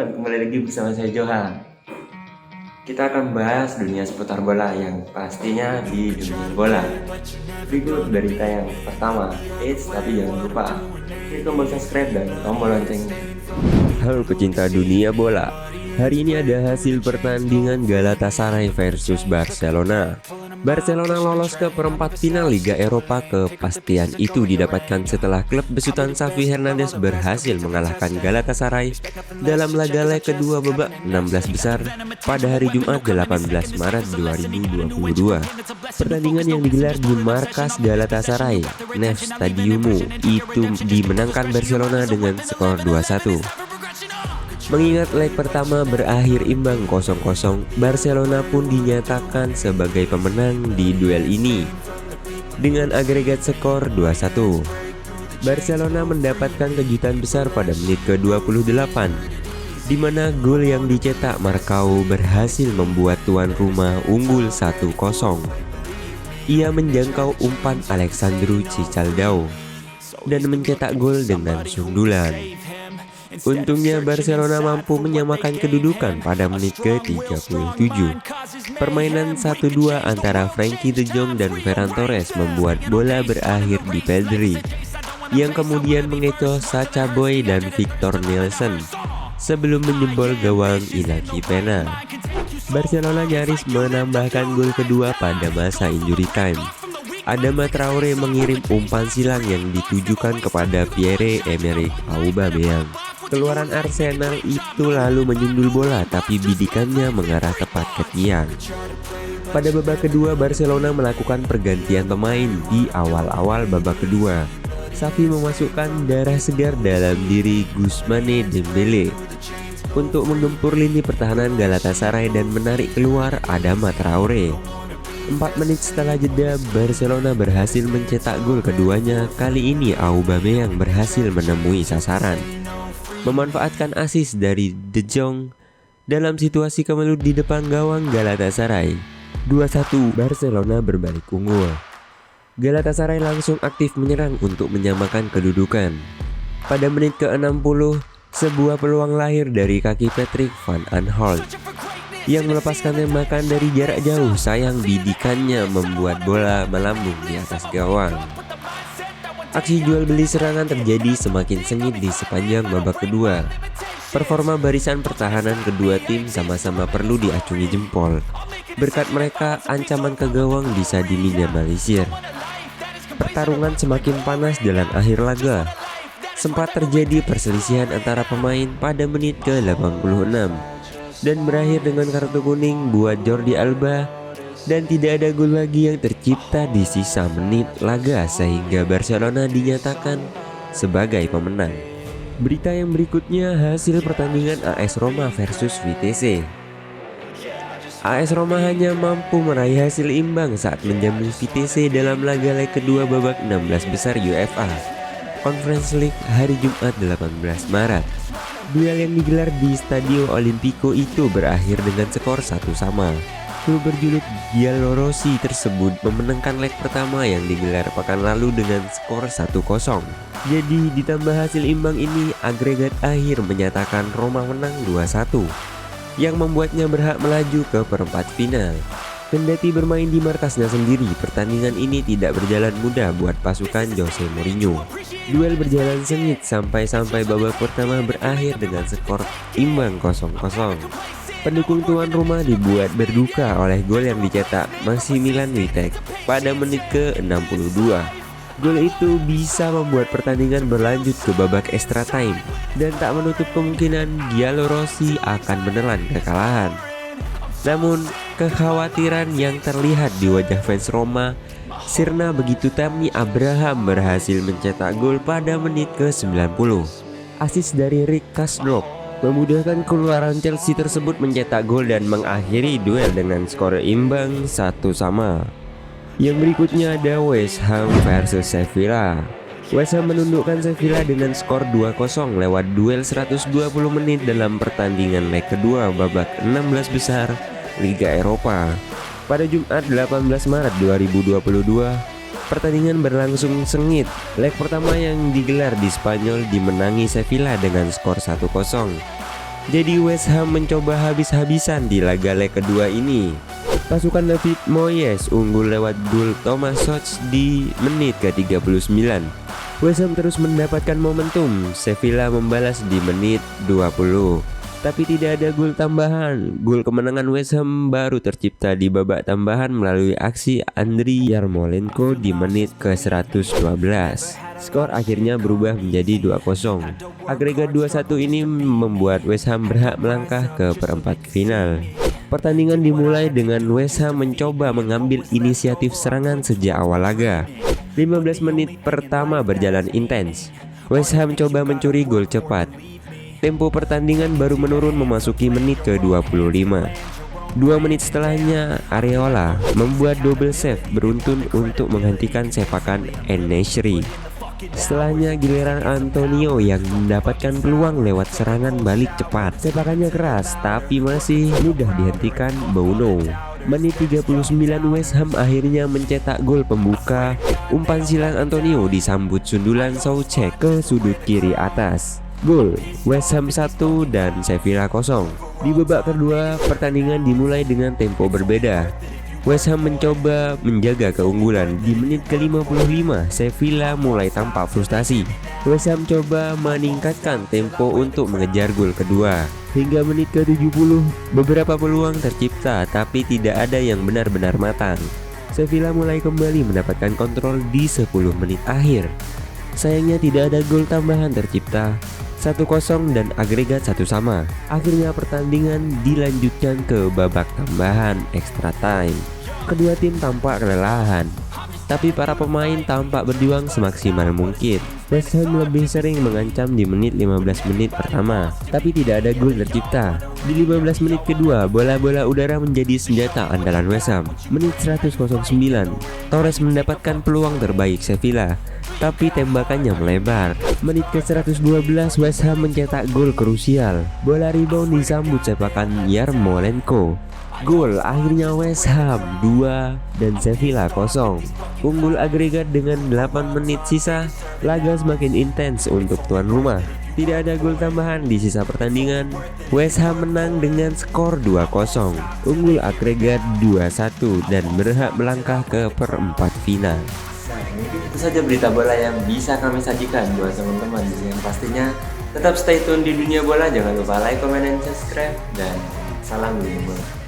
teman-teman, kembali lagi bersama saya Johan. Kita akan bahas dunia seputar bola yang pastinya di dunia bola. Berikut berita yang pertama. Tapi jangan lupa klik tombol subscribe dan tombol lonceng. Halo pecinta dunia bola. Hari ini ada hasil pertandingan Galatasaray versus Barcelona. Barcelona lolos ke perempat final Liga Eropa. Kepastian itu didapatkan setelah klub besutan Xavi Hernandez berhasil mengalahkan Galatasaray dalam laga leg kedua babak 16 besar pada hari Jumat 18 Maret 2022. Pertandingan yang digelar di markas Galatasaray, Nef Stadiumu, itu dimenangkan Barcelona dengan skor 2-1. Mengingat leg pertama berakhir imbang 0-0, Barcelona pun dinyatakan sebagai pemenang di duel ini dengan agregat skor 2-1. Barcelona mendapatkan kejutan besar pada menit ke-28, di mana gol yang dicetak Marcao berhasil membuat tuan rumah unggul 1-0. Ia menjangkau umpan Alexandru Cicaldao dan mencetak gol dengan sundulan. Untungnya Barcelona mampu menyamakan kedudukan pada menit ke-37. Permainan 1-2 antara Frenkie de Jong dan Ferran Torres membuat bola berakhir di Pedri, yang kemudian mengecoh Sacha Boey dan Victor Nilsson sebelum menjebol gawang Inaki Pena. Barcelona nyaris menambahkan gol kedua pada masa injury time. Adama Traore mengirim umpan silang yang ditujukan kepada Pierre-Emerick Aubameyang. Keluaran Arsenal itu lalu menyundul bola, tapi bidikannya mengarah tepat ke tiang. Pada babak kedua, Barcelona melakukan pergantian pemain di awal-awal babak kedua. Xavi memasukkan darah segar dalam diri Ousmane Dembele untuk menggempur lini pertahanan Galatasaray dan menarik keluar Adama Traore. 4 menit setelah jeda, Barcelona berhasil mencetak gol keduanya. Kali ini Aubameyang berhasil menemui sasaran, memanfaatkan assist dari De Jong dalam situasi kemelut di depan gawang Galatasaray. 2-1, Barcelona berbalik unggul. Galatasaray langsung aktif menyerang untuk menyamakan kedudukan. Pada menit ke-60, sebuah peluang lahir dari kaki Patrick van Aanholt yang melepaskan tembakan dari jarak jauh. Sayang bidikannya membuat bola melambung di atas gawang. Aksi jual beli serangan terjadi semakin sengit di sepanjang babak kedua. Performa barisan pertahanan kedua tim sama-sama perlu diacungi jempol. Berkat mereka, ancaman ke gawang bisa diminimalisir. Pertarungan semakin panas dalam akhir laga. Sempat terjadi perselisihan antara pemain pada menit ke-86 dan berakhir dengan kartu kuning buat Jordi Alba, dan tidak ada gol lagi yang tercipta di sisa menit laga sehingga Barcelona dinyatakan sebagai pemenang. Berita yang berikutnya, hasil pertandingan AS Roma versus Vitesse. AS Roma hanya mampu meraih hasil imbang saat menjamu Vitesse dalam laga leg kedua babak 16 besar UEFA Conference League hari Jumat 18 Maret. Duel yang digelar di Stadio Olimpico itu berakhir dengan skor 1-1. Klub berjuluk Giallorossi tersebut memenangkan leg pertama yang digelar pekan lalu dengan skor 1-0. Jadi ditambah hasil imbang ini, agregat akhir menyatakan Roma menang 2-1, yang membuatnya berhak melaju ke perempat final. Kendati bermain di markasnya sendiri, pertandingan ini tidak berjalan mudah buat pasukan Jose Mourinho. Duel berjalan sengit sampai babak pertama berakhir dengan skor imbang 0-0. Pendukung tuan rumah dibuat berduka oleh gol yang dicetak Maksymilian Witek pada menit ke-62. Gol itu bisa membuat pertandingan berlanjut ke babak extra time dan tak menutup kemungkinan Giallorossi akan menelan kekalahan. Namun, kekhawatiran yang terlihat di wajah fans Roma sirna begitu Tammy Abraham berhasil mencetak gol pada menit ke-90. Assist dari Rick Karsdorp memudahkan keluaran Chelsea tersebut mencetak gol dan mengakhiri duel dengan skor imbang 1-1. Yang berikutnya ada West Ham versus Sevilla. West Ham menundukkan Sevilla dengan skor 2-0 lewat duel 120 menit dalam pertandingan leg kedua babak 16 besar Liga Eropa. Pada Jumat 18 Maret 2022, pertandingan berlangsung sengit. Leg pertama yang digelar di Spanyol dimenangi Sevilla dengan skor 1-0. Jadi West Ham mencoba habis-habisan di laga leg kedua ini. Pasukan David Moyes unggul lewat gol Thomas Soch di menit ke-39. West Ham terus mendapatkan momentum. Sevilla membalas di menit 20. Tapi tidak ada gol tambahan. Gol kemenangan West Ham baru tercipta di babak tambahan melalui aksi Andriy Yarmolenko di menit ke-112. Skor akhirnya berubah menjadi 2-0. Agregat 2-1 ini membuat West Ham berhak melangkah ke perempat final. Pertandingan dimulai dengan West Ham mencoba mengambil inisiatif serangan sejak awal laga. 15 menit pertama berjalan intens. West Ham coba mencuri gol cepat. Tempo pertandingan baru menurun memasuki menit ke-25. 2 menit setelahnya, Areola membuat double save beruntun untuk menghentikan sepakan En-Nesyri. Setelahnya giliran Antonio yang mendapatkan peluang lewat serangan balik cepat. Sepakannya keras tapi masih mudah dihentikan Bono. Menit 39 West Ham akhirnya mencetak gol pembuka. Umpan silang Antonio disambut sundulan Soucek ke sudut kiri atas. Gol West Ham 1 dan Sevilla 0. Di babak kedua pertandingan dimulai dengan tempo berbeda. West Ham mencoba menjaga keunggulan. Di menit ke-55 Sevilla mulai tampak frustasi. West Ham coba meningkatkan tempo untuk mengejar gol kedua. Hingga menit ke-70 beberapa peluang tercipta tapi tidak ada yang benar-benar matang. Sevilla mulai kembali mendapatkan kontrol di 10 menit akhir. Sayangnya tidak ada gol tambahan tercipta. 1-0 dan agregat 1 sama. Akhirnya pertandingan dilanjutkan ke babak tambahan extra time. Kedua tim tampak kelelahan, tapi para pemain tampak berjuang semaksimal mungkin. West Ham lebih sering mengancam di menit 15 menit pertama, tapi tidak ada gol tercipta. Di 15 menit kedua, bola-bola udara menjadi senjata andalan West Ham. Menit 109, Torres mendapatkan peluang terbaik Sevilla, tapi tembakannya melebar. Menit ke-112 West Ham mencetak gol krusial. Bola rebound disambut sepakan Yarmolenko. Gol akhirnya West Ham 2 dan Sevilla 0. Unggul agregat dengan 8 menit sisa. Laga semakin intens untuk tuan rumah. Tidak ada gol tambahan di sisa pertandingan. West Ham menang dengan skor 2-0. Unggul agregat 2-1 dan berhak melangkah ke perempat final. Nah, mungkin itu saja berita bola yang bisa kami sajikan buat teman-teman. Yang pastinya tetap stay tune di dunia bola. Jangan lupa like, comment, dan subscribe. Dan salam dunia bola.